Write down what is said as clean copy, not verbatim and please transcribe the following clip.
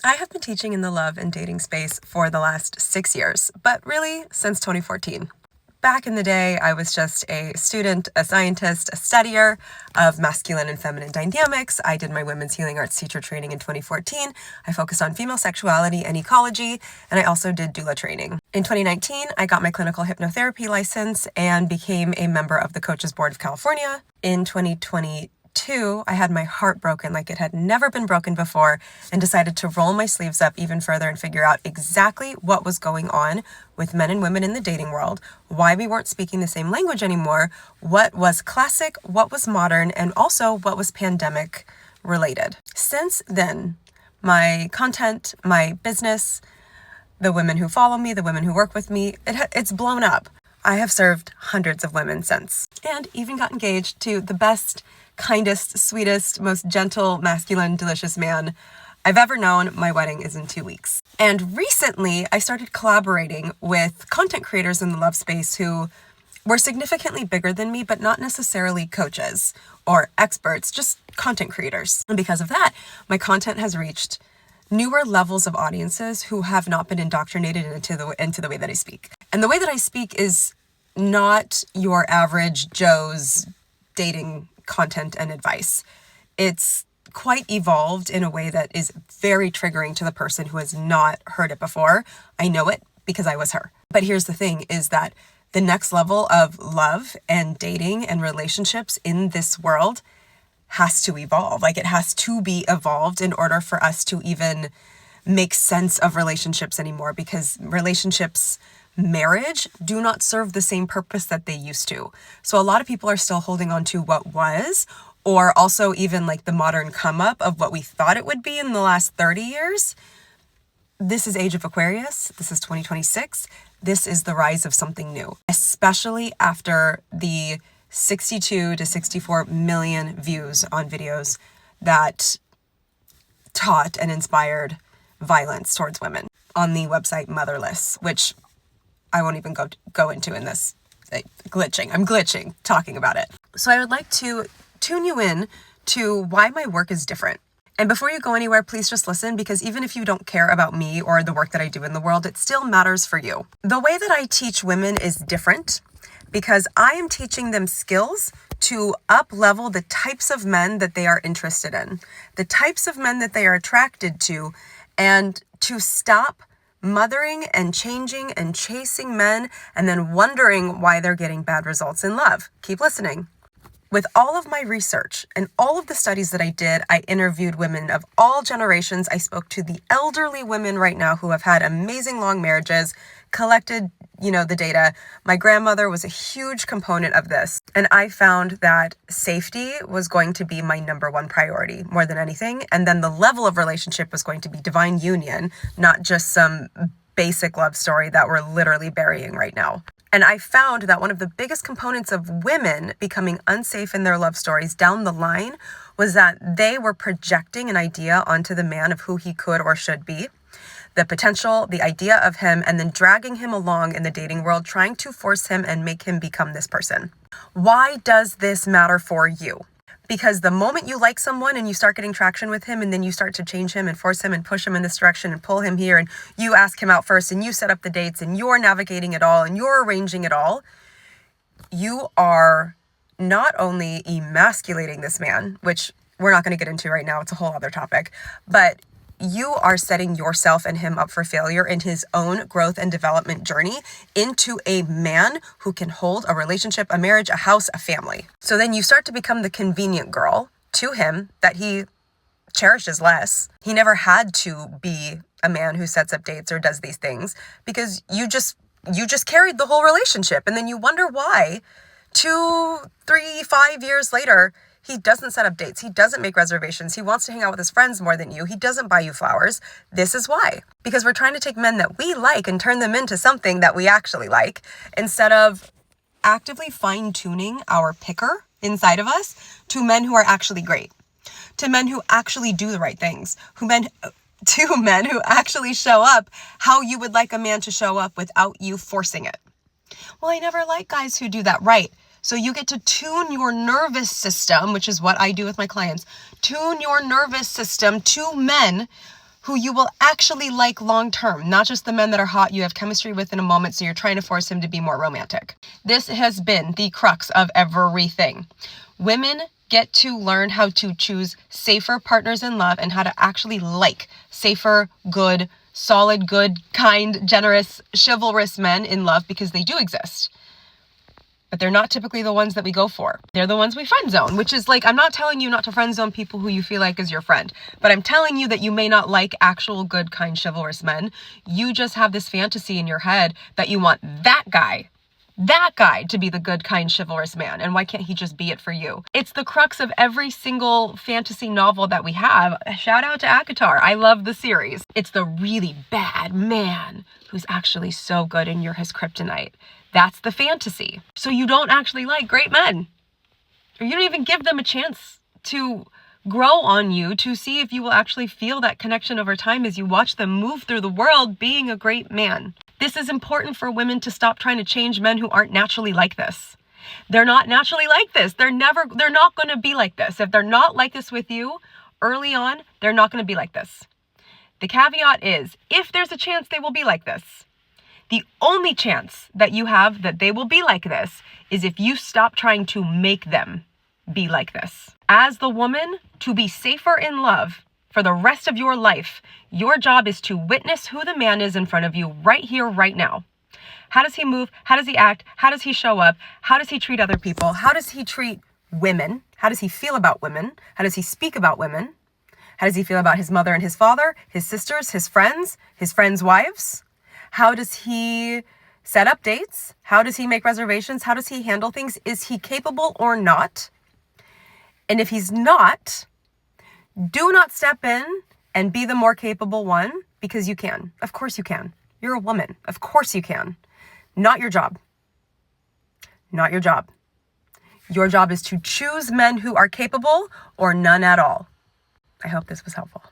I have been teaching in the love and dating space for the last 6 years, but really since 2014. Back in the day, I was just a student, a scientist, a studier of masculine and feminine dynamics. I did my women's healing arts teacher training in 2014. I focused on female sexuality and ecology, and I also did doula training. In 2019, I got my clinical hypnotherapy license and became a member of the Coaches Board of California. In 2022, I had my heart broken like it had never been broken before and decided to roll my sleeves up even further and figure out exactly what was going on with men and women in the dating world, why we weren't speaking the same language anymore, what was classic, what was modern, and also what was pandemic related. Since then, my content, my business, the women who follow me, the women who work with me, it's blown up. I have served hundreds of women since, and even got engaged to the best, kindest, sweetest, most gentle, masculine, delicious man I've ever known. My wedding is in 2 weeks. And recently, I started collaborating with content creators in the love space who were significantly bigger than me, but not necessarily coaches or experts, just content creators. And because of that, my content has reached newer levels of audiences who have not been indoctrinated into the way that I speak. And the way that I speak is not your average Joe's dating content and advice. It's quite evolved in a way that is very triggering to the person who has not heard it before. I know it because I was her. But here's the thing, is that the next level of love and dating and relationships in this world has to evolve. Like, it has to be evolved in order for us to even make sense of relationships anymore, because relationships, marriage, do not serve the same purpose that they used to. So a lot of people are still holding on to what was, or also even like the modern come up of what we thought it would be in the last 30 years. This is Age of Aquarius. This is 2026. This is the rise of something new, especially after the 62 to 64 million views on videos that taught and inspired violence towards women on the website Motherless, which I won't even go into in this glitching. I'm glitching talking about it. So I would like to tune you in to why my work is different. And before you go anywhere, please just listen, because even if you don't care about me or the work that I do in the world, it still matters for you. The way that I teach women is different because I am teaching them skills to up-level the types of men that they are interested in, the types of men that they are attracted to, and to stop mothering and changing and chasing men and then wondering why they're getting bad results in love. Keep listening. With all of my research and all of the studies that I did, I interviewed women of all generations. I spoke to the elderly women right now who have had amazing long marriages, collected, the data. My grandmother was a huge component of this. And I found that safety was going to be my number one priority more than anything. And then the level of relationship was going to be divine union, not just some basic love story that we're literally burying right now. And I found that one of the biggest components of women becoming unsafe in their love stories down the line was that they were projecting an idea onto the man of who he could or should be, the potential, the idea of him, and then dragging him along in the dating world, trying to force him and make him become this person. Why does this matter for you? Because the moment you like someone and you start getting traction with him, and then you start to change him and force him and push him in this direction and pull him here, and you ask him out first and you set up the dates and you're navigating it all and you're arranging it all, you are not only emasculating this man, which we're not going to get into right now, it's a whole other topic, but you are setting yourself and him up for failure in his own growth and development journey into a man who can hold a relationship, a marriage, a house, a family. So then you start to become the convenient girl to him that he cherishes less. He never had to be a man who sets up dates or does these things because you just carried the whole relationship. And then you wonder why 2, 3, 5 years later, he doesn't set up dates. He doesn't make reservations. He wants to hang out with his friends more than you. He doesn't buy you flowers. This is why. Because we're trying to take men that we like and turn them into something that we actually like, instead of actively fine-tuning our picker inside of us to men who are actually great, to men who actually do the right things, to men who actually show up how you would like a man to show up without you forcing it. Well, I never like guys who do that. Right. So you get to tune your nervous system, which is what I do with my clients, tune your nervous system to men who you will actually like long term, not just the men that are hot you have chemistry with in a moment, so you're trying to force him to be more romantic. This has been the crux of everything. Women get to learn how to choose safer partners in love and how to actually like safer, good, solid, good, kind, generous, chivalrous men in love, because they do exist. But they're not typically the ones that we go for. They're the ones we friend zone, which is like, I'm not telling you not to friend zone people who you feel like is your friend, but I'm telling you that you may not like actual good, kind, chivalrous men. You just have this fantasy in your head that you want that guy to be the good, kind, chivalrous man. And why can't he just be it for you? It's the crux of every single fantasy novel that we have. Shout out to ACOTAR. I love the series. It's the really bad man who's actually so good and you're his kryptonite. That's the fantasy. So you don't actually like great men. Or you don't even give them a chance to grow on you, to see if you will actually feel that connection over time as you watch them move through the world being a great man. This is important for women to stop trying to change men who aren't naturally like this. They're not naturally like this. They're not going to be like this. If they're not like this with you early on, they're not going to be like this. The caveat is, if there's a chance they will be like this, the only chance that you have that they will be like this is if you stop trying to make them be like this. As the woman, to be safer in love for the rest of your life, your job is to witness who the man is in front of you right here, right now. How does he move? How does he act? How does he show up? How does he treat other people? How does he treat women? How does he feel about women? How does he speak about women? How does he feel about his mother and his father, his sisters, his friends' wives? How does he set up dates? How does he make reservations? How does he handle things? Is he capable or not? And if he's not, do not step in and be the more capable one, because you can. Of course you can. You're a woman. Of course you can. Not your job. Not your job. Your job is to choose men who are capable or none at all. I hope this was helpful.